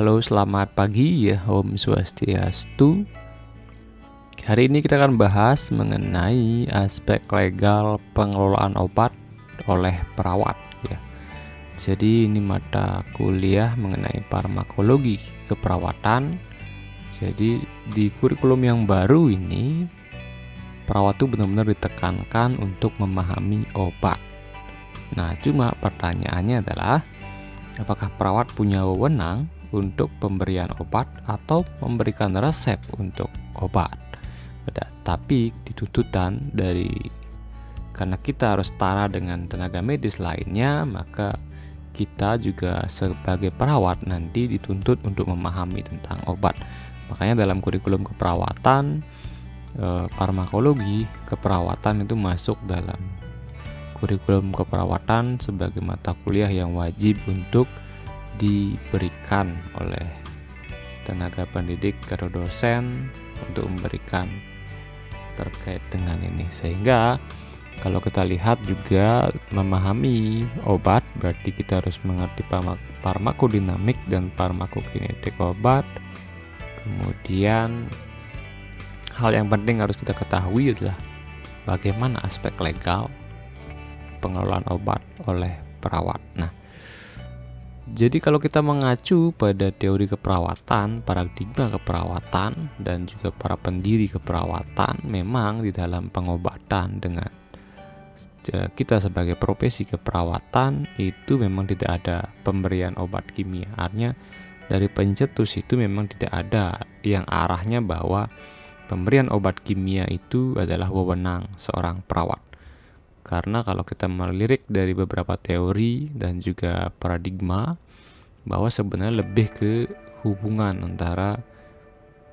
Halo, selamat pagi ya, Om Swastiastu. Hari ini kita akan bahas mengenai aspek legal pengelolaan obat oleh perawat ya. Jadi ini mata kuliah mengenai farmakologi keperawatan. Jadi di kurikulum yang baru ini perawat itu benar-benar ditekankan untuk memahami obat. Nah, cuma pertanyaannya adalah apakah perawat punya wewenang untuk pemberian obat atau memberikan resep untuk obat. Tapi dituntutan karena kita harus setara dengan tenaga medis lainnya, maka kita juga sebagai perawat nanti dituntut untuk memahami tentang obat. Makanya dalam kurikulum keperawatan, farmakologi keperawatan itu masuk dalam kurikulum keperawatan sebagai mata kuliah yang wajib untuk diberikan oleh tenaga pendidik atau dosen untuk memberikan terkait dengan ini. Sehingga kalau kita lihat juga memahami obat berarti kita harus mengerti farmakodinamik dan farmakokinetik obat. Kemudian hal yang penting harus kita ketahui adalah bagaimana aspek legal pengelolaan obat oleh perawat. Nah, jadi kalau kita mengacu pada teori keperawatan, paradigma keperawatan, dan juga para pendiri keperawatan, memang di dalam pengobatan dengan kita sebagai profesi keperawatan itu memang tidak ada pemberian obat kimia. Artinya dari pencetus itu memang tidak ada yang arahnya bahwa pemberian obat kimia itu adalah wewenang seorang perawat. Karena kalau kita melirik dari beberapa teori dan juga paradigma bahwa sebenarnya lebih ke hubungan antara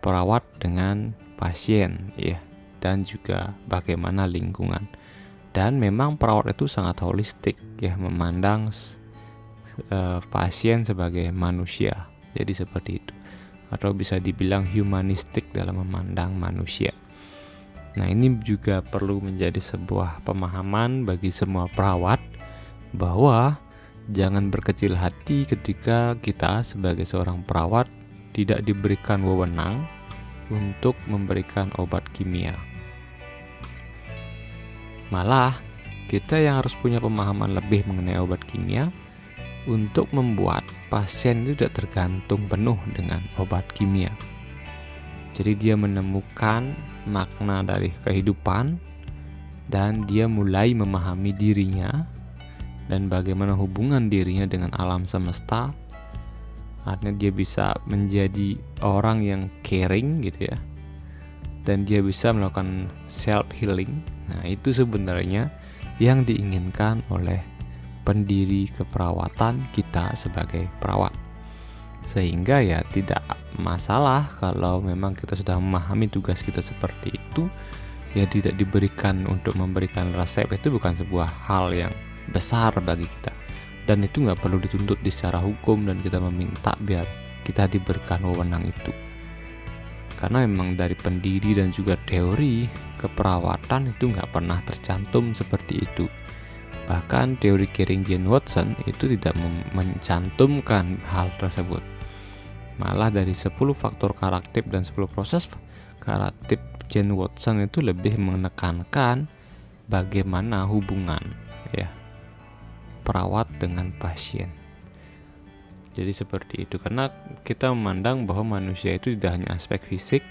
perawat dengan pasien ya, dan juga bagaimana lingkungan. Dan memang perawat itu sangat holistik ya, memandang pasien sebagai manusia. Jadi seperti itu. Atau bisa dibilang humanistik dalam memandang manusia. Nah, ini juga perlu menjadi sebuah pemahaman bagi semua perawat bahwa jangan berkecil hati ketika kita sebagai seorang perawat tidak diberikan wewenang untuk memberikan obat kimia. Malah, kita yang harus punya pemahaman lebih mengenai obat kimia untuk membuat pasien itu tidak tergantung penuh dengan obat kimia. Jadi dia menemukan makna dari kehidupan dan dia mulai memahami dirinya dan bagaimana hubungan dirinya dengan alam semesta. Artinya dia bisa menjadi orang yang caring gitu ya, dan dia bisa melakukan self healing. Nah, itu sebenarnya yang diinginkan oleh pendiri keperawatan kita sebagai perawat. Sehingga ya tidak masalah kalau memang kita sudah memahami tugas kita seperti itu, ya tidak diberikan untuk memberikan resep itu bukan sebuah hal yang besar bagi kita, dan itu nggak perlu dituntut di secara hukum dan kita meminta biar kita diberikan wewenang itu, karena memang dari pendiri dan juga teori keperawatan itu nggak pernah tercantum seperti itu. Bahkan teori Kering Jane Watson itu tidak mencantumkan hal tersebut. Malah dari 10 faktor karakter dan 10 proses karakter Jane Watson itu lebih menekankan bagaimana hubungan ya perawat dengan pasien. Jadi seperti itu, karena kita memandang bahwa manusia itu tidak hanya aspek fisik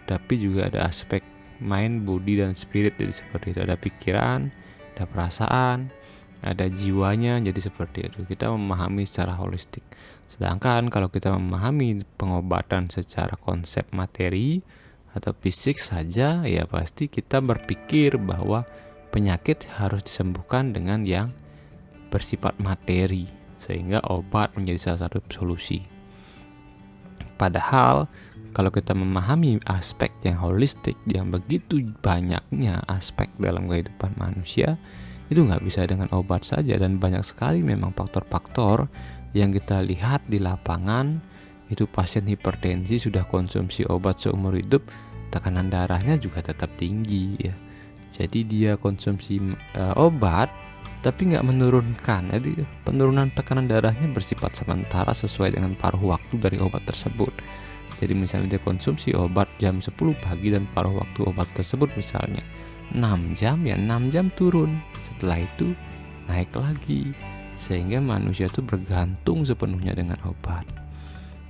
tapi juga ada aspek mind, body, dan spirit. Jadi seperti itu, ada pikiran, ada perasaan, ada jiwanya. Jadi seperti itu, kita memahami secara holistik. Sedangkan kalau kita memahami pengobatan secara konsep materi atau fisik saja, ya pasti kita berpikir bahwa penyakit harus disembuhkan dengan yang bersifat materi, sehingga obat menjadi salah satu solusi. Padahal kalau kita memahami aspek yang holistik, yang begitu banyaknya aspek dalam kehidupan manusia, itu nggak bisa dengan obat saja. Dan banyak sekali memang faktor-faktor yang kita lihat di lapangan. Itu pasien hipertensi sudah konsumsi obat seumur hidup, tekanan darahnya juga tetap tinggi ya. Jadi dia konsumsi obat tapi nggak menurunkan. Jadi penurunan tekanan darahnya bersifat sementara sesuai dengan paruh waktu dari obat tersebut. Jadi misalnya dia konsumsi obat jam 10 pagi dan paruh waktu obat tersebut misalnya 6 jam, ya 6 jam turun. Setelah itu naik lagi. Sehingga manusia itu bergantung sepenuhnya dengan obat.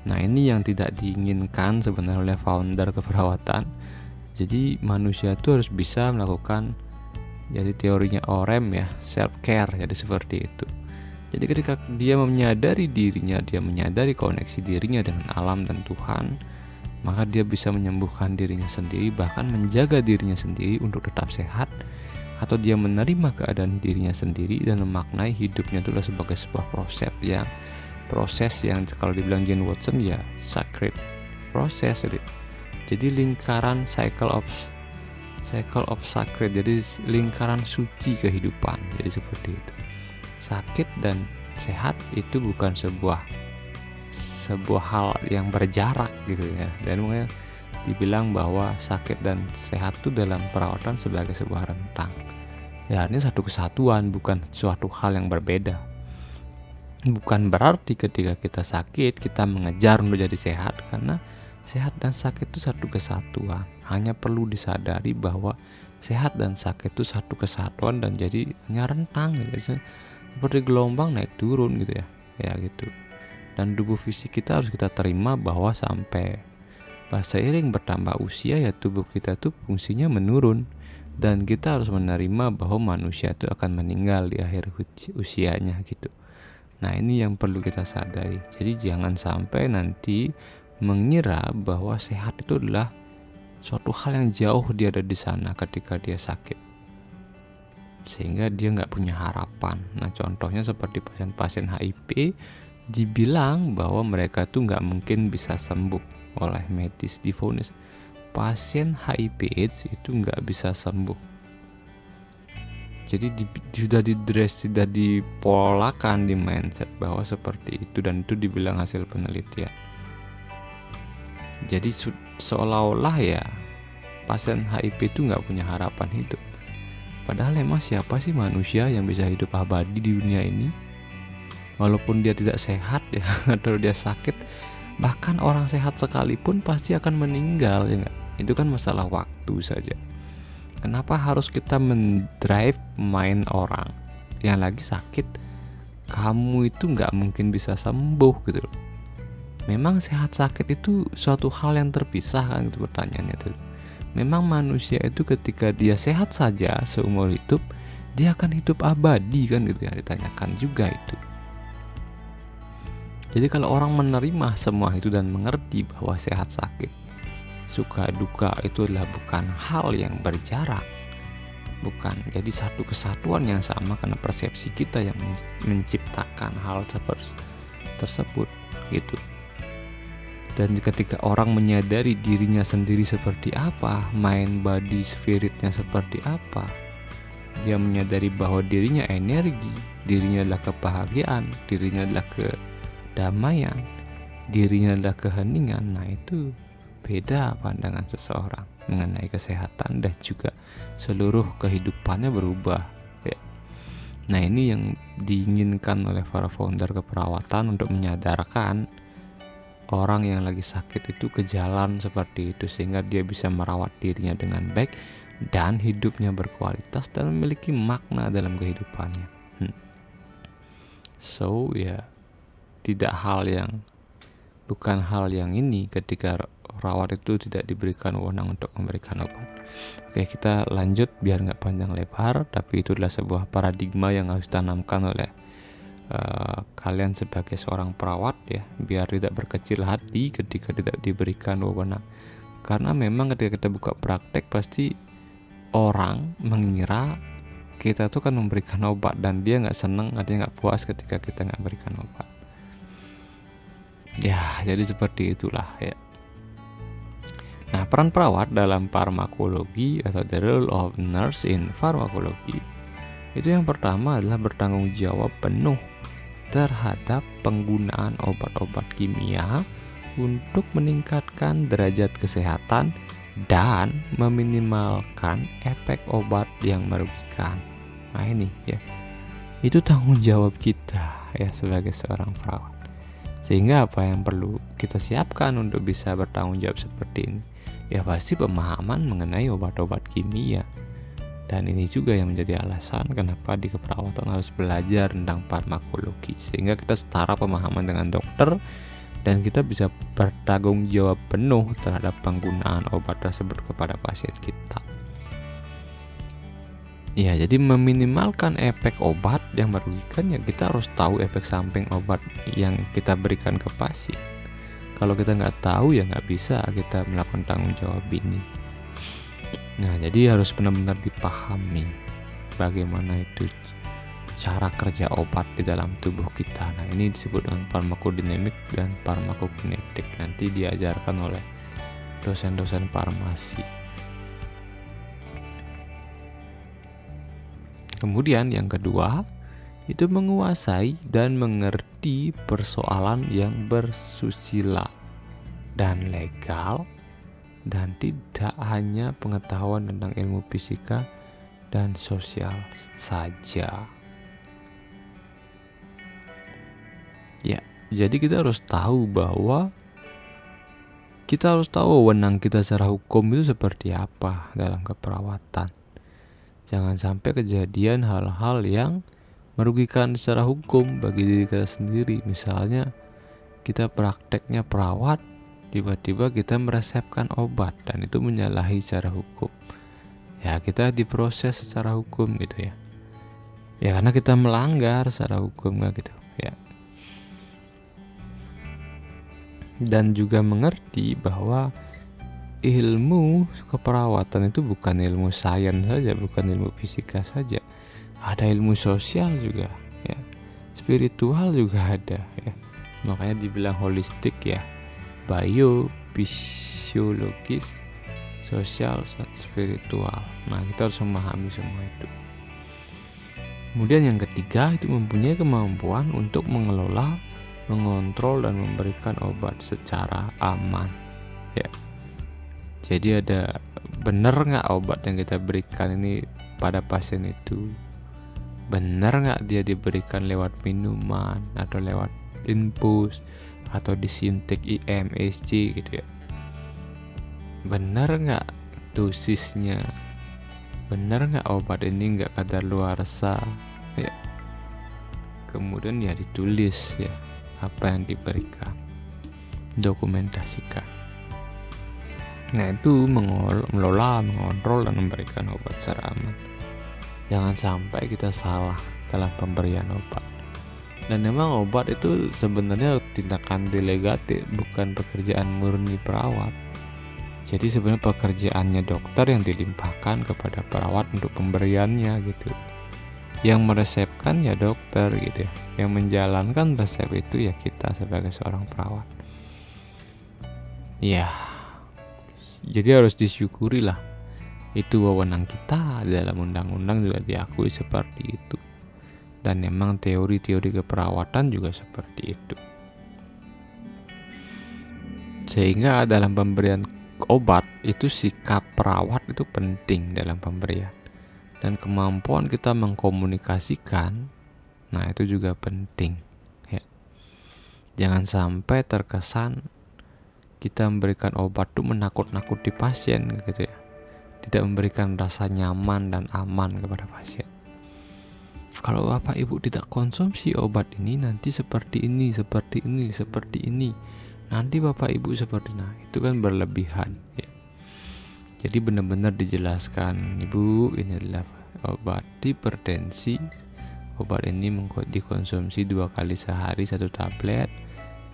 Nah, ini yang tidak diinginkan sebenarnya oleh founder keperawatan. Jadi manusia itu harus bisa melakukan, jadi teorinya OREM ya, self care, jadi seperti itu. Jadi ketika dia menyadari dirinya, dia menyadari koneksi dirinya dengan alam dan Tuhan, maka dia bisa menyembuhkan dirinya sendiri, bahkan menjaga dirinya sendiri untuk tetap sehat, atau dia menerima keadaan dirinya sendiri dan memaknai hidupnya itu sebagai sebuah proses yang kalau dibilang Jane Watson ya sacred proses. Jadi lingkaran cycle of sacred, jadi lingkaran suci kehidupan. Jadi seperti itu. Sakit dan sehat itu bukan sebuah hal yang berjarak gitu ya. Dan mungkin dibilang bahwa sakit dan sehat itu dalam perawatan sebagai sebuah rentang. Ya, ini satu kesatuan, bukan suatu hal yang berbeda. Bukan berarti ketika kita sakit kita mengejar untuk jadi sehat, karena sehat dan sakit itu satu kesatuan. Hanya perlu disadari bahwa sehat dan sakit itu satu kesatuan dan jadi hanya rentang gitu. Seperti gelombang naik turun gitu ya. Ya gitu. Dan tubuh fisik kita harus kita terima bahwa sampai seiring bertambah usia ya tubuh kita tuh fungsinya menurun. Dan kita harus menerima bahwa manusia itu akan meninggal di akhir usianya gitu. Nah, ini yang perlu kita sadari. Jadi jangan sampai nanti mengira bahwa sehat itu adalah suatu hal yang jauh dia ada di sana ketika dia sakit, sehingga dia nggak punya harapan. Nah, contohnya seperti pasien-pasien HIV, dibilang bahwa mereka tuh nggak mungkin bisa sembuh oleh medis, divonis pasien HIV/AIDS itu nggak bisa sembuh. Jadi sudah dipolakan di mindset bahwa seperti itu, dan itu dibilang hasil penelitian. Jadi seolah-olah ya pasien HIV itu nggak punya harapan hidup. Padahal emang siapa sih manusia yang bisa hidup abadi di dunia ini? Walaupun dia tidak sehat ya atau dia sakit, bahkan orang sehat sekalipun pasti akan meninggal ya nggak? Itu kan masalah waktu saja. Kenapa harus kita mendrive mind orang yang lagi sakit? Kamu itu nggak mungkin bisa sembuh gitu loh. Memang sehat sakit itu suatu hal yang terpisah kan, itu pertanyaannya tuh. Memang manusia itu ketika dia sehat saja seumur hidup, dia akan hidup abadi kan gitu ya, ditanyakan juga itu. Jadi kalau orang menerima semua itu dan mengerti bahwa sehat sakit, suka duka itu adalah bukan hal yang berjarak, bukan jadi satu kesatuan yang sama, karena persepsi kita yang menciptakan hal tersebut gitu. Dan ketika orang menyadari dirinya sendiri seperti apa, mind, body, spiritnya seperti apa, dia menyadari bahwa dirinya energi, dirinya adalah kebahagiaan, dirinya adalah kedamaian, dirinya adalah keheningan. Nah, itu beda pandangan seseorang mengenai kesehatan dan juga seluruh kehidupannya berubah ya. Nah, ini yang diinginkan oleh para founder keperawatan, untuk menyadarkan orang yang lagi sakit itu ke jalan seperti itu, sehingga dia bisa merawat dirinya dengan baik dan hidupnya berkualitas dan memiliki makna dalam kehidupannya. So ya, bukan hal yang ini ketika rawat itu tidak diberikan wewenang untuk memberikan obat. Oke, kita lanjut biar nggak panjang lebar, tapi itu adalah sebuah paradigma yang harus ditanamkan oleh kalian sebagai seorang perawat ya, biar tidak berkecil hati ketika tidak diberikan wewenang. Karena memang ketika kita buka praktek, pasti orang mengira kita tuh kan memberikan obat, dan dia nggak seneng, artinya nggak puas ketika kita nggak berikan obat. Ya, jadi seperti itulah ya. Nah, peran perawat dalam farmakologi atau the role of nurse in pharmacology itu yang pertama adalah bertanggung jawab penuh terhadap penggunaan obat-obat kimia untuk meningkatkan derajat kesehatan dan meminimalkan efek obat yang merugikan. Nah, ini ya. Itu tanggung jawab kita ya sebagai seorang perawat. Sehingga apa yang perlu kita siapkan untuk bisa bertanggung jawab seperti ini? Ya pasti pemahaman mengenai obat-obat kimia. Dan ini juga yang menjadi alasan kenapa di keperawatan harus belajar tentang farmakologi, sehingga kita setara pemahaman dengan dokter dan kita bisa bertanggung jawab penuh terhadap penggunaan obat tersebut kepada pasien kita. Ya, jadi meminimalkan efek obat yang merugikan, ya kita harus tahu efek samping obat yang kita berikan ke pasien. Kalau kita nggak tahu, ya nggak bisa kita melakukan tanggung jawab ini. Nah, jadi harus benar-benar dipahami bagaimana itu cara kerja obat di dalam tubuh kita. Nah, ini disebut dengan farmakodinamik dan farmakokinetik. Nanti diajarkan oleh dosen-dosen farmasi. Kemudian yang kedua, itu menguasai dan mengerti persoalan yang bersusila dan legal, dan tidak hanya pengetahuan tentang ilmu fisika dan sosial saja. Ya, jadi kita harus tahu bahwa kita harus tahu wewenang kita secara hukum itu seperti apa dalam keperawatan. Jangan sampai kejadian hal-hal yang merugikan secara hukum bagi diri kita sendiri. Misalnya kita prakteknya perawat, tiba-tiba kita meresepkan obat dan itu menyalahi secara hukum. Ya, kita diproses secara hukum gitu ya. Ya karena kita melanggar secara hukum gitu ya. Dan juga mengerti bahwa ilmu keperawatan itu bukan ilmu sains saja, bukan ilmu fisika saja. Ada ilmu sosial juga ya. Spiritual juga ada ya. Makanya dibilang holistik ya. Bio, fisiologis, sosial, spiritual. Nah, kita harus memahami semua itu. Kemudian yang ketiga, itu mempunyai kemampuan untuk mengelola, mengontrol, dan memberikan obat secara aman. Ya. Jadi ada benar nggak obat yang kita berikan ini pada pasien itu? Benar nggak dia diberikan lewat minuman atau lewat infus atau disuntik IM, SC gitu ya. Benar nggak dosisnya? Benar nggak obat ini nggak kadaluarsa ya. Kemudian ya ditulis ya apa yang diberikan, dokumentasikan. Nah, itu mengelola, mengontrol, dan memberikan obat secara aman. Jangan sampai kita salah dalam pemberian obat. Dan memang obat itu sebenarnya tindakan delegatif, bukan pekerjaan murni perawat. Jadi sebenarnya pekerjaannya dokter yang dilimpahkan kepada perawat untuk pemberiannya gitu. Yang meresepkan ya dokter gitu ya. Yang menjalankan resep itu ya kita sebagai seorang perawat. Ya, jadi harus disyukuri lah. Itu wewenang kita, dalam undang-undang juga diakui seperti itu. Dan memang teori-teori keperawatan juga seperti itu. Sehingga dalam pemberian obat itu sikap perawat itu penting dalam pemberian. Dan kemampuan kita mengkomunikasikan, nah itu juga penting ya. Jangan sampai terkesan kita memberikan obat itu menakut-nakuti pasien gitu ya. Tidak memberikan rasa nyaman dan aman kepada pasien. Kalau Bapak Ibu tidak konsumsi obat ini, nanti seperti ini, seperti ini, seperti ini. Nanti Bapak Ibu seperti itu kan berlebihan ya. Jadi benar-benar dijelaskan, Ibu, ini adalah obat hipertensi. Obat ini dikonsumsi 2 kali sehari 1 tablet.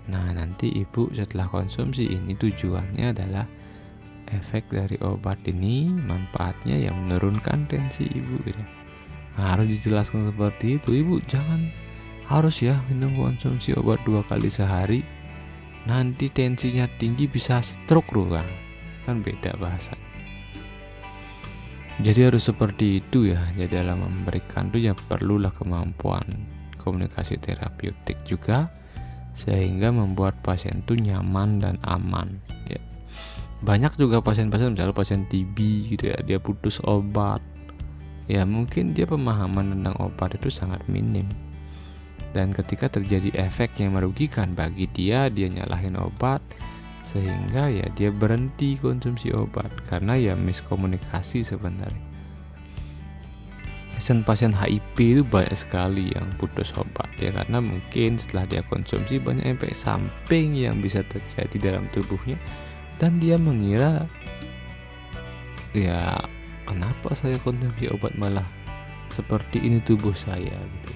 Nah, nanti Ibu setelah konsumsi ini tujuannya adalah efek dari obat ini, manfaatnya yang menurunkan tensi Ibu gitu. Nah, harus dijelaskan seperti itu. Ibu jangan harus ya minum konsumsi obat 2 kali sehari. Nanti tensinya tinggi bisa stroke loh kan beda bahasa. Jadi harus seperti itu ya. Jadi dalam memberikan itu ya perlulah kemampuan komunikasi terapeutik juga, sehingga membuat pasien itu nyaman dan aman ya. Banyak juga pasien-pasien, misalnya pasien TB gitu ya, dia putus obat ya mungkin dia pemahaman tentang obat itu sangat minim. Dan ketika terjadi efek yang merugikan bagi dia nyalahin obat, sehingga ya dia berhenti konsumsi obat karena ya miskomunikasi sebenarnya. Pasien HIV itu banyak sekali yang putus obat ya, karena mungkin setelah dia konsumsi banyak efek samping yang bisa terjadi dalam tubuhnya, dan dia mengira ya kenapa saya konsumsi obat malah seperti ini tubuh saya gitu.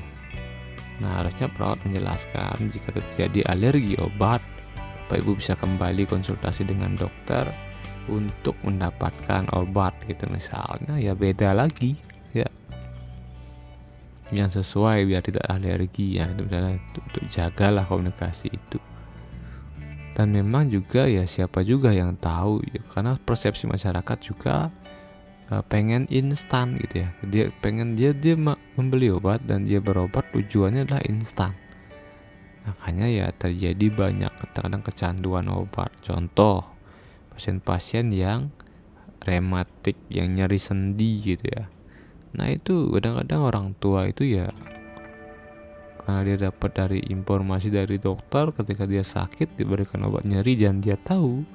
Nah, harusnya perawat menjelaskan jika terjadi alergi obat, Bapak Ibu bisa kembali konsultasi dengan dokter untuk mendapatkan obat gitu, misalnya ya beda lagi ya yang sesuai biar tidak alergi ya, itu misalnya untuk jagalah komunikasi itu. Dan memang juga ya siapa juga yang tahu ya, karena persepsi masyarakat juga pengen instan gitu ya, dia pengen dia membeli obat dan dia berobat tujuannya adalah instan. Makanya ya terjadi banyak kadang kecanduan obat. Contoh pasien-pasien yang rematik, yang nyeri sendi gitu ya. Nah itu kadang-kadang orang tua itu ya karena dia dapat dari informasi dari dokter ketika dia sakit diberikan obat nyeri dan dia tahu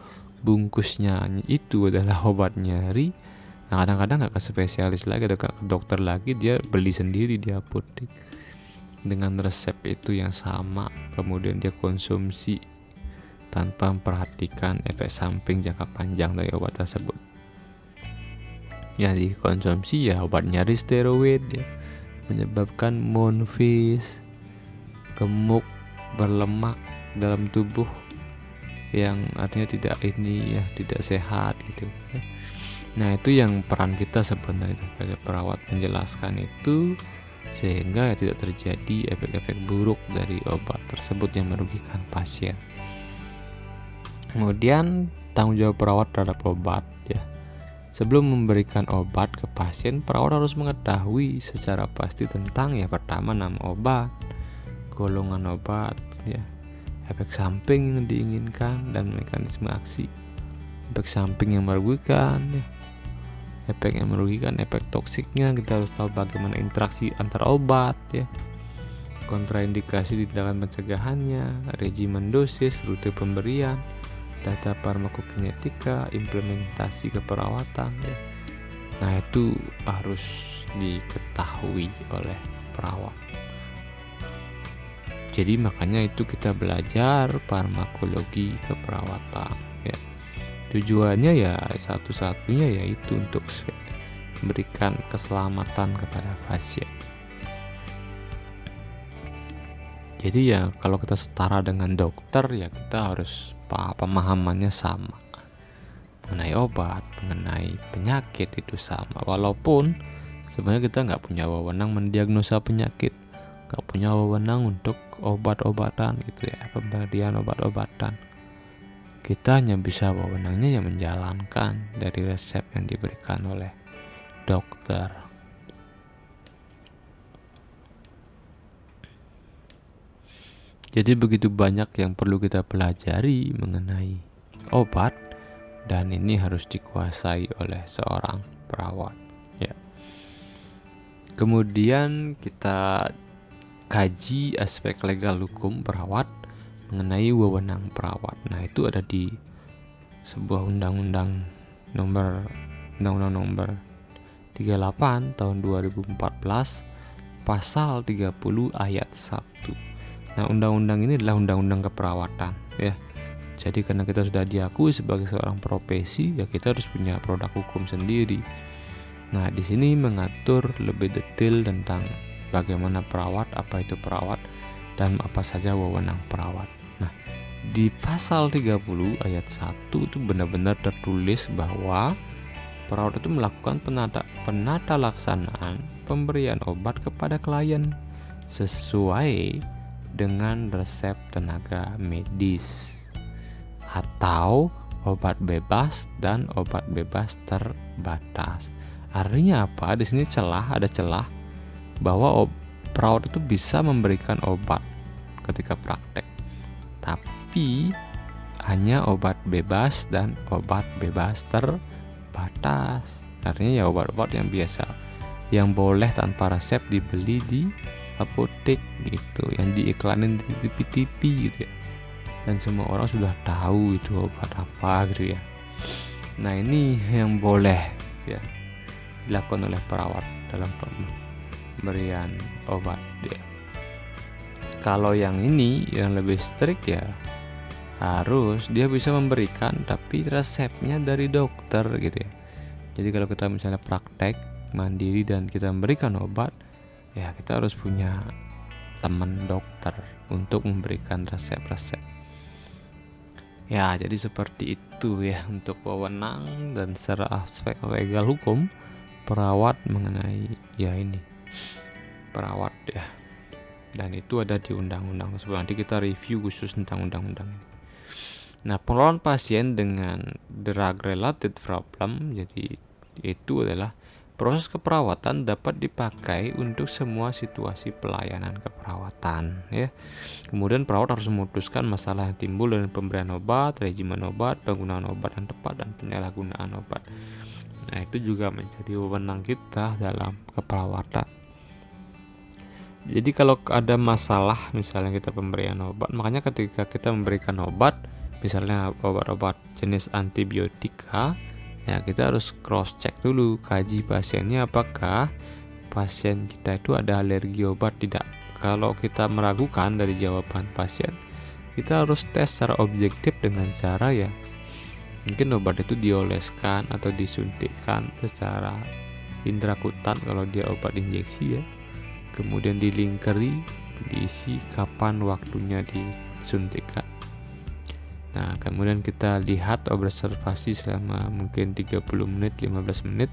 bungkusnya itu adalah obat nyeri. Nah kadang-kadang gak ke spesialis lagi, gak ke dokter lagi, dia beli sendiri di apotek dengan resep itu yang sama, kemudian dia konsumsi tanpa memperhatikan efek samping jangka panjang dari obat tersebut. Ya dikonsumsi ya obat nyeri steroid ya, menyebabkan monfis, gemuk, berlemak dalam tubuh yang artinya tidak sehat gitu ya. Nah itu yang peran kita sebenarnya sebagai perawat menjelaskan itu, sehingga tidak terjadi efek-efek buruk dari obat tersebut yang merugikan pasien. Kemudian tanggung jawab perawat terhadap obat ya. Sebelum memberikan obat ke pasien, perawat harus mengetahui secara pasti tentang ya pertama nama obat, golongan obat ya, efek samping yang diinginkan dan mekanisme aksi. Efek samping yang merugikan ya, efek yang merugikan, efek toksiknya kita harus tahu bagaimana interaksi antar obat ya, kontraindikasi tindakan pencegahannya, regimen dosis, rute pemberian, data farmakokinetika, implementasi keperawatan ya. Nah itu harus diketahui oleh perawat. Jadi makanya itu kita belajar farmakologi keperawatan ya. Tujuannya ya satu-satunya yaitu untuk memberikan keselamatan kepada pasien. Jadi ya kalau kita setara dengan dokter ya kita harus pemahamannya sama mengenai obat, mengenai penyakit itu sama. Walaupun sebenarnya kita nggak punya wewenang mendiagnosa penyakit, nggak punya wewenang untuk obat-obatan gitu ya, pemberian obat-obatan. Kita hanya bisa wewenangnya yang menjalankan dari resep yang diberikan oleh dokter. Jadi begitu banyak yang perlu kita pelajari mengenai obat, dan ini harus dikuasai oleh seorang perawat ya. Kemudian kita kaji aspek legal hukum perawat mengenai wewenang perawat. Nah itu ada di sebuah undang-undang nomor 38 tahun 2014 pasal 30 ayat 1. Nah undang-undang ini adalah undang-undang keperawatan ya. Jadi karena kita sudah diakui sebagai seorang profesi ya kita harus punya produk hukum sendiri. Nah di sini mengatur lebih detail tentang bagaimana perawat, apa itu perawat, dan apa saja wewenang perawat. Nah di pasal 30 ayat 1 itu benar-benar tertulis bahwa perawat itu melakukan penata laksanaan pemberian obat kepada klien sesuai dengan resep tenaga medis atau obat bebas dan obat bebas terbatas. Artinya apa? Di sini ada celah bahwa perawat itu bisa memberikan obat ketika praktek, tapi hanya obat bebas dan obat bebas terbatas. Artinya ya obat-obat yang biasa yang boleh tanpa resep dibeli di apotek gitu, yang diiklanin di TV-TV gitu ya, dan semua orang sudah tahu itu obat apa gitu ya. Nah, ini yang boleh ya dilakukan oleh perawat dalam pemberian obat ya. Kalau yang ini yang lebih strict ya, harus dia bisa memberikan tapi resepnya dari dokter gitu ya. Jadi kalau kita misalnya praktek mandiri dan kita memberikan obat, ya kita harus punya teman dokter untuk memberikan resep-resep. Ya, jadi seperti itu ya untuk wewenang dan secara aspek legal hukum perawat mengenai ya ini perawat ya. Dan itu ada di undang-undang tersebut. Nanti kita review khusus tentang undang-undang ini. Nah, pengelolaan pasien dengan drug related problem, jadi itu adalah proses keperawatan dapat dipakai untuk semua situasi pelayanan keperawatan ya. Kemudian perawat harus memutuskan masalah yang timbul dari pemberian obat, regimen obat, penggunaan obat yang tepat, dan penyalahgunaan obat. Nah, itu juga menjadi wewenang kita dalam keperawatan. Jadi kalau ada masalah misalnya kita pemberian obat, makanya ketika kita memberikan obat, misalnya obat-obat jenis antibiotika, ya kita harus cross check dulu, kaji pasiennya apakah pasien kita itu ada alergi obat tidak. Kalau kita meragukan dari jawaban pasien, kita harus tes secara objektif dengan cara ya mungkin obat itu dioleskan atau disuntikkan secara intrakutan kalau dia obat injeksi ya, kemudian dilingkeri, diisi kapan waktunya disuntikkan. Nah, kemudian kita lihat observasi selama mungkin 30 menit, 15 menit.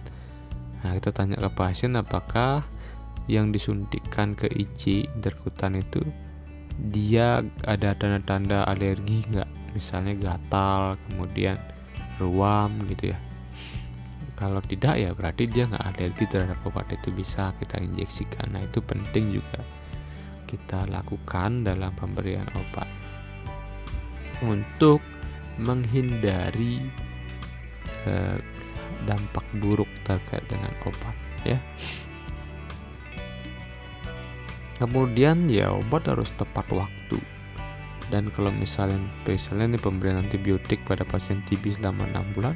Nah, kita tanya ke pasien apakah yang disuntikkan ke IC intrakutan itu dia ada tanda-tanda alergi enggak? Misalnya gatal, kemudian ruam gitu ya. Kalau tidak ya berarti dia enggak alergi terhadap obat itu, bisa kita injeksikan. Nah, itu penting juga kita lakukan dalam pemberian obat untuk menghindari dampak buruk terkait dengan obat ya. Kemudian ya obat harus tepat waktu. Dan kalau misalnya ini pemberian antibiotik pada pasien TB selama 6 bulan,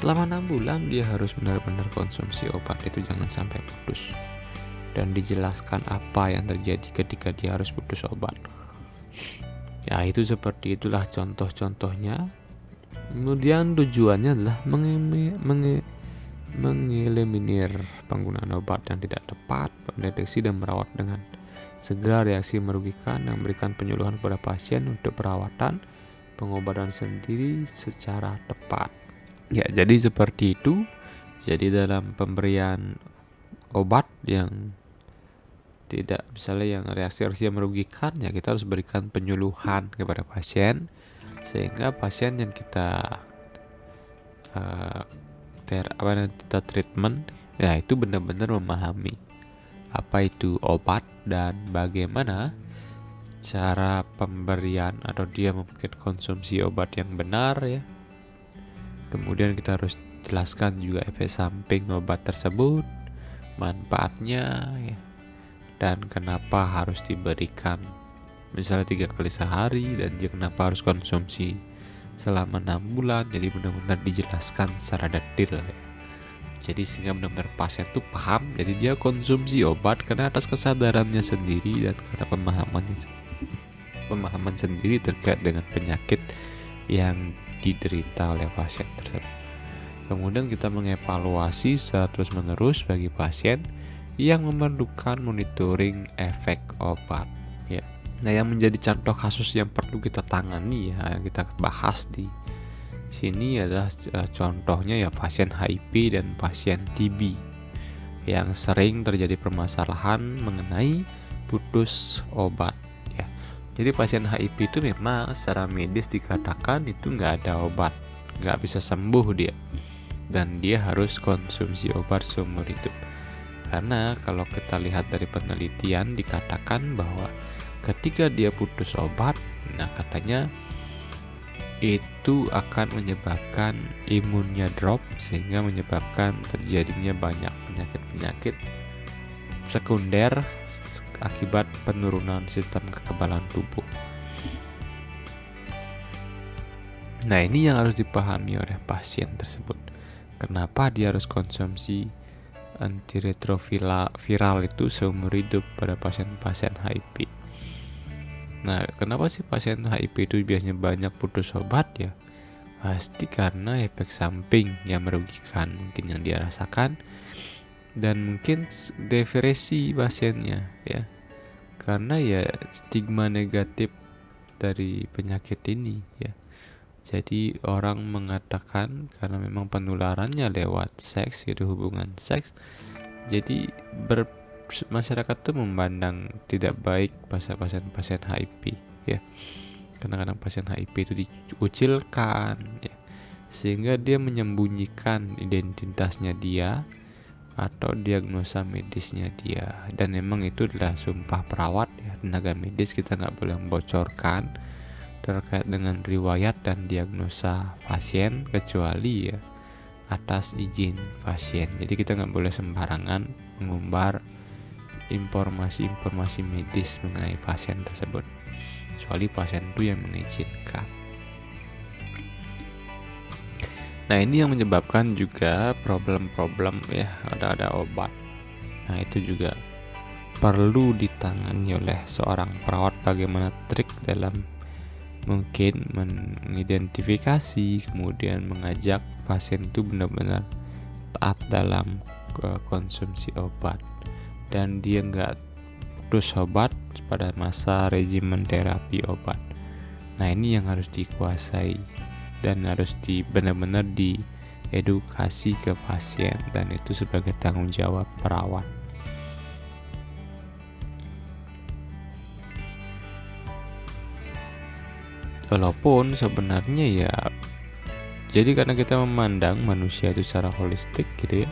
selama 6 bulan dia harus benar-benar konsumsi obat itu, jangan sampai putus. Dan dijelaskan apa yang terjadi ketika dia harus putus obat. Ya, itu seperti itulah contoh-contohnya. Kemudian tujuannya adalah mengeliminir penggunaan obat yang tidak tepat, mendeteksi dan merawat dengan segera reaksi merugikan, dan memberikan penyuluhan kepada pasien untuk perawatan pengobatan sendiri secara tepat. Ya, jadi seperti itu. Jadi dalam pemberian obat yang tidak, misalnya yang reaksi-reaksi yang merugikan, ya kita harus berikan penyuluhan kepada pasien sehingga pasien yang kita treatment ya itu benar-benar memahami apa itu obat dan bagaimana cara pemberian atau dia mungkin konsumsi obat yang benar ya. Kemudian kita harus jelaskan juga efek samping obat tersebut, manfaatnya ya, dan kenapa harus diberikan misalnya 3 kali sehari, dan dia kenapa harus konsumsi selama 6 bulan. Jadi benar-benar dijelaskan secara detail ya. Jadi sehingga benar-benar pasien tuh paham, jadi dia konsumsi obat karena atas kesadarannya sendiri dan karena pemahaman sendiri terkait dengan penyakit yang diderita oleh pasien tersebut. Kemudian kita mengevaluasi secara terus-menerus bagi pasien yang memerlukan monitoring efek obat ya. Nah, yang menjadi contoh kasus yang perlu kita tangani ya, yang kita bahas di sini adalah contohnya ya pasien HIV dan pasien TB yang sering terjadi permasalahan mengenai putus obat ya. Jadi pasien HIV itu memang secara medis dikatakan itu nggak ada obat, nggak bisa sembuh dia, dan dia harus konsumsi obat seumur hidup. Karena kalau kita lihat dari penelitian dikatakan bahwa ketika dia putus obat, nah katanya itu akan menyebabkan imunnya drop sehingga menyebabkan terjadinya banyak penyakit-penyakit sekunder akibat penurunan sistem kekebalan tubuh. Nah, ini yang harus dipahami oleh pasien tersebut. Kenapa dia harus konsumsi antiretroviral itu seumur hidup pada pasien-pasien HIV? Nah, kenapa sih pasien HIV itu biasanya banyak putus obat ya? Pasti karena efek samping yang merugikan mungkin yang dia rasakan, dan mungkin depresi pasiennya ya. Karena ya stigma negatif dari penyakit ini ya. Jadi orang mengatakan karena memang penularannya lewat seks gitu, hubungan seks. Jadi masyarakat tuh memandang tidak baik pasien-pasien HIV ya. Kadang-kadang pasien HIV itu dikucilkan ya, sehingga dia menyembunyikan identitasnya dia atau diagnosa medisnya dia. Dan memang itu adalah sumpah perawat ya, tenaga medis, kita nggak boleh membocorkan terkait dengan riwayat dan diagnosa pasien kecuali ya atas izin pasien. Jadi kita nggak boleh sembarangan mengumbar informasi medis mengenai pasien tersebut, kecuali pasien itu yang mengizinkan. Nah, ini yang menyebabkan juga problem-problem ya, ada obat. Nah, itu juga perlu ditangani oleh seorang perawat, bagaimana trik dalam mungkin mengidentifikasi, kemudian mengajak pasien itu benar-benar taat dalam konsumsi obat, dan dia nggak putus obat pada masa regimen terapi obat. Nah, ini yang harus dikuasai dan harus benar-benar diedukasi ke pasien, dan itu sebagai tanggung jawab perawat. Walaupun sebenarnya ya, jadi karena kita memandang manusia itu secara holistik gitu ya.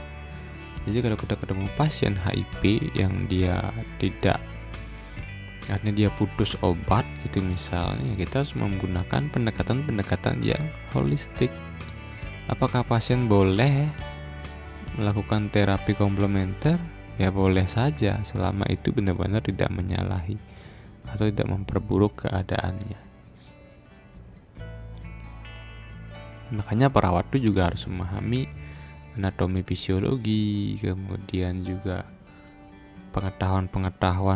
Jadi kalau kita ketemu pasien HIV yang dia tidak, artinya dia putus obat gitu misalnya, kita harus menggunakan pendekatan yang holistik. Apakah pasien boleh melakukan terapi komplementer? Ya boleh saja, selama itu benar-benar tidak menyalahi atau tidak memperburuk keadaannya. Makanya perawat itu juga harus memahami anatomi fisiologi, kemudian juga pengetahuan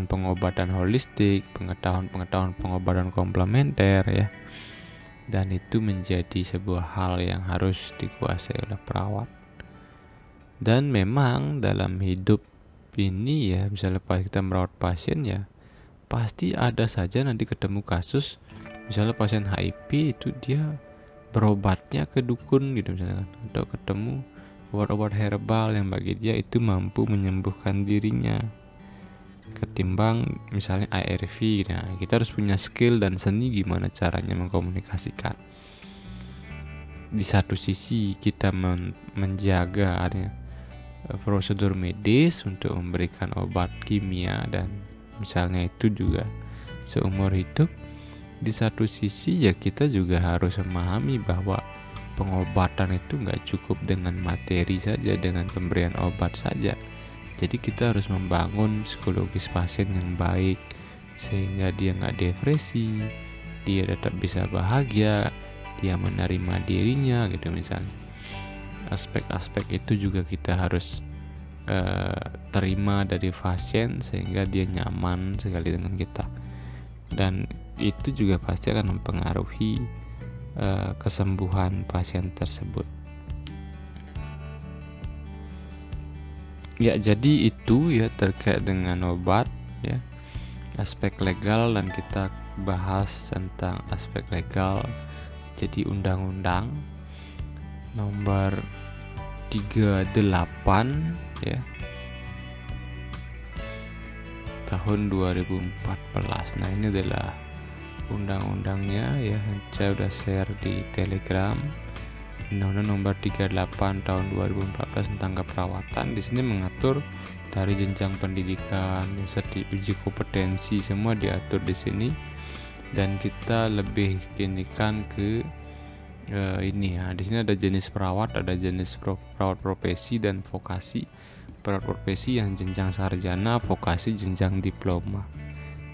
pengobatan holistik, pengetahuan pengobatan komplementer ya. Dan itu menjadi sebuah hal yang harus dikuasai oleh perawat. Dan memang dalam hidup ini ya, misalnya kita merawat pasien ya, pasti ada saja nanti ketemu kasus misalnya pasien HIV itu dia berobatnya ke dukun gitu misalnya, atau ketemu obat-obat herbal yang bagi dia itu mampu menyembuhkan dirinya ketimbang misalnya ARV. Nah, kita harus punya skill dan seni gimana caranya mengkomunikasikan. Di satu sisi kita menjaga prosedur medis untuk memberikan obat kimia dan misalnya itu juga seumur hidup. Di satu sisi ya kita juga harus memahami bahwa pengobatan itu nggak cukup dengan materi saja, dengan pemberian obat saja. Jadi kita harus membangun psikologis pasien yang baik sehingga dia nggak depresi, dia tetap bisa bahagia, dia menerima dirinya gitu misalnya. Aspek-aspek itu juga kita harus terima dari pasien sehingga dia nyaman sekali dengan kita, dan itu juga pasti akan mempengaruhi kesembuhan pasien tersebut. Ya, jadi itu ya terkait dengan obat ya, aspek legal, dan kita bahas tentang aspek legal. Jadi Undang-Undang nomor 38 ya tahun 2014. Nah, ini adalah undang-undangnya ya, saya udah share di Telegram. Undang-Undang nomor 38 tahun 2014 tentang keperawatan. Di sini mengatur dari jenjang pendidikan, uji kompetensi, semua diatur di sini. Dan kita lebih kinikan ke ini ya. Di sini ada jenis perawat, ada jenis perawat profesi dan vokasi. perawat profesi yang jenjang sarjana, vokasi, jenjang diploma.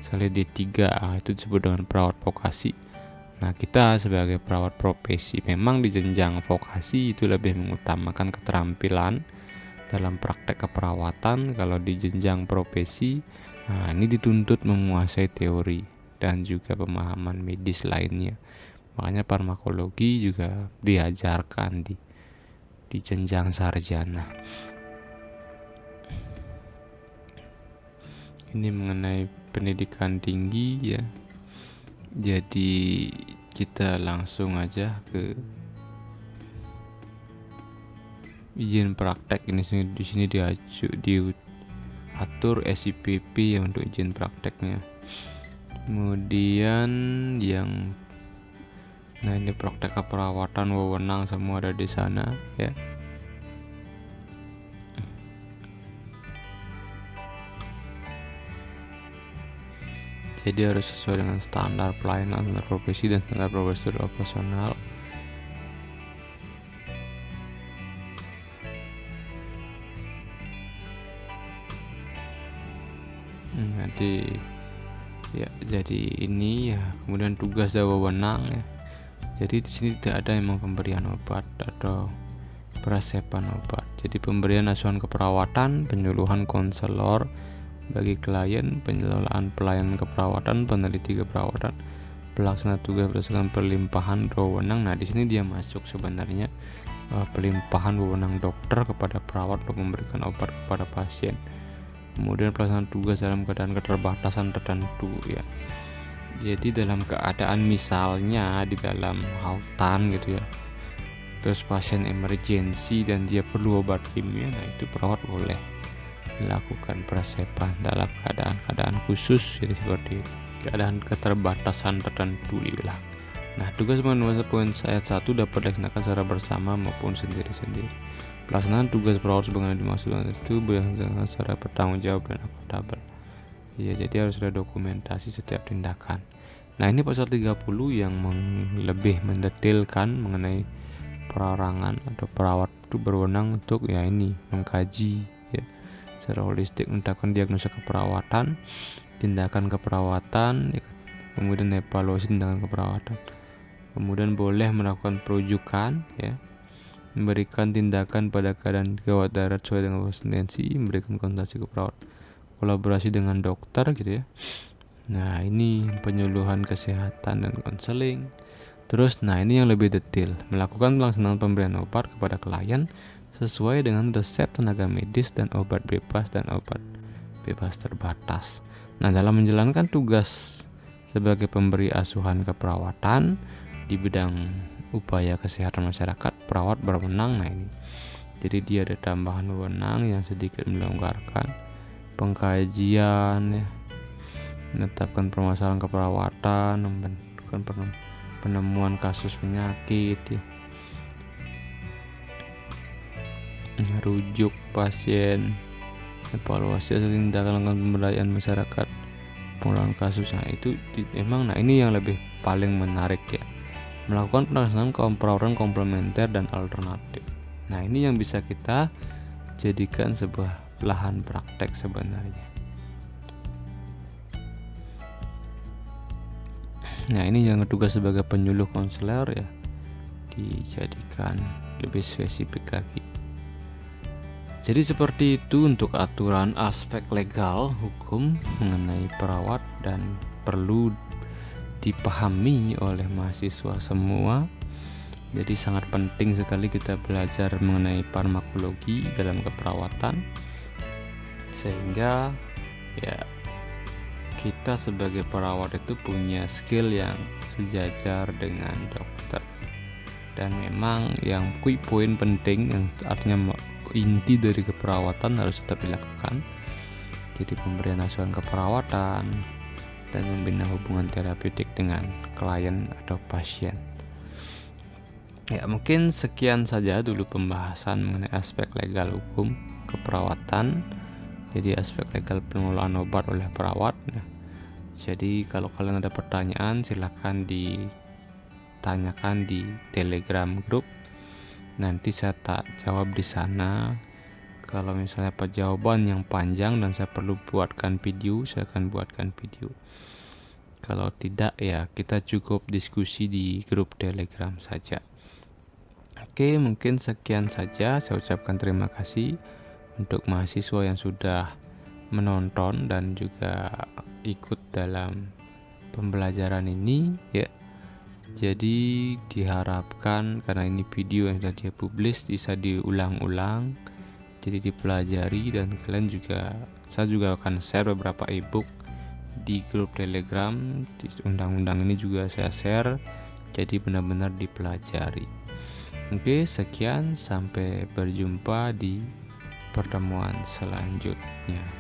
Misalnya D3, itu disebut dengan perawat vokasi. Nah, kita sebagai perawat profesi memang di jenjang vokasi itu lebih mengutamakan keterampilan dalam praktek keperawatan. Kalau di jenjang profesi, ini dituntut menguasai teori dan juga pemahaman medis lainnya. Makanya farmakologi juga diajarkan di jenjang sarjana. Ini mengenai pendidikan tinggi ya. Jadi kita langsung aja ke izin praktek. Ini di sini diatur SIPP ya untuk izin prakteknya. Kemudian ini praktek keperawatan, wewenang semua ada di sana ya. Jadi harus sesuai dengan standar pelayanan, standar profesi, dan standar prosedur operasional. Jadi ini ya, kemudian tugas dan wewenang ya. Jadi di sini tidak ada emang pemberian obat atau peresepan obat. Jadi pemberian asuhan keperawatan, penyuluhan konselor bagi klien, pengelolaan pelayanan keperawatan, peneliti keperawatan, pelaksana tugas berdasarkan pelimpahan wewenang. Nah, di sini dia masuk sebenarnya pelimpahan wewenang dokter kepada perawat untuk memberikan obat kepada pasien. Kemudian pelaksanaan tugas dalam keadaan keterbatasan tertentu ya. Jadi dalam keadaan misalnya di dalam hutan gitu ya, terus pasien emergensi dan dia perlu obat kimia, nah itu perawat boleh melakukan peresepan dalam keadaan khusus, jadi seperti keadaan keterbatasan tertentu dibilang. Nah, tugas mengenai poin ayat 1 dapat dilaksanakan secara bersama maupun sendiri-sendiri. Pelaksanaan tugas perawat sebagaimana dimaksud itu berdasarkan secara bertanggung jawab dan akuntabel. Ya, jadi harus ada dokumentasi setiap tindakan. Nah, ini pasal 30 yang lebih mendetailkan mengenai perorangan atau perawat itu berwenang untuk ya ini mengkaji ya secara holistik, menetapkan diagnosa keperawatan, tindakan keperawatan, ya, kemudian evaluasi tindakan keperawatan. Kemudian boleh melakukan perujukan ya, memberikan tindakan pada keadaan gawat darurat sesuai dengan konsistensi, memberikan konsultasi keperawat, kolaborasi dengan dokter gitu ya. Nah, ini penyuluhan kesehatan dan konseling. Terus, nah ini yang lebih detail, melakukan pelaksanaan pemberian obat kepada klien sesuai dengan resep tenaga medis dan obat bebas terbatas. Nah, dalam menjalankan tugas sebagai pemberi asuhan keperawatan di bidang upaya kesehatan masyarakat, perawat berwenang. Nah ini, jadi dia ada tambahan wewenang yang sedikit melonggarkan, pengkajian ya, menetapkan permasalahan keperawatan, membentukkan penemuan kasus penyakit ya, rujuk pasien, evaluasi hasil tindakan pemberdayaan masyarakat, pengelolaan kasus. Nah itu memang, nah ini yang lebih paling menarik ya, melakukan pelaksanaan perawatan komplementer dan alternatif. Nah ini yang bisa kita jadikan sebuah lahan praktek sebenarnya. Nah ini yang tugas sebagai penyuluh konselor ya, dijadikan lebih spesifik lagi. Jadi seperti itu untuk aturan aspek legal hukum mengenai perawat dan perlu dipahami oleh mahasiswa semua. Jadi sangat penting sekali kita belajar mengenai farmakologi dalam keperawatan, sehingga ya kita sebagai perawat itu punya skill yang sejajar dengan dokter. Dan memang yang poin penting yang artinya inti dari keperawatan harus tetap dilakukan. Jadi pemberian asuhan keperawatan dan membina hubungan terapeutik dengan klien atau pasien. Ya, mungkin sekian saja dulu pembahasan mengenai aspek legal hukum keperawatan. Jadi aspek legal pengelolaan obat oleh perawat. Nah, jadi kalau kalian ada pertanyaan silakan ditanyakan di Telegram grup. Nanti saya tak jawab di sana. Kalau misalnya jawaban yang panjang dan saya perlu buatkan video, saya akan buatkan video. Kalau tidak, ya kita cukup diskusi di grup Telegram saja. Oke, mungkin sekian saja. Saya ucapkan terima kasih untuk mahasiswa yang sudah menonton dan juga ikut dalam pembelajaran ini ya. Jadi diharapkan karena ini video yang sudah dia publish bisa diulang-ulang, jadi dipelajari, dan kalian juga, saya juga akan share beberapa ebook di grup Telegram. Di undang-undang ini juga saya share, jadi benar-benar dipelajari. Oke, sekian, sampai berjumpa di pertemuan selanjutnya.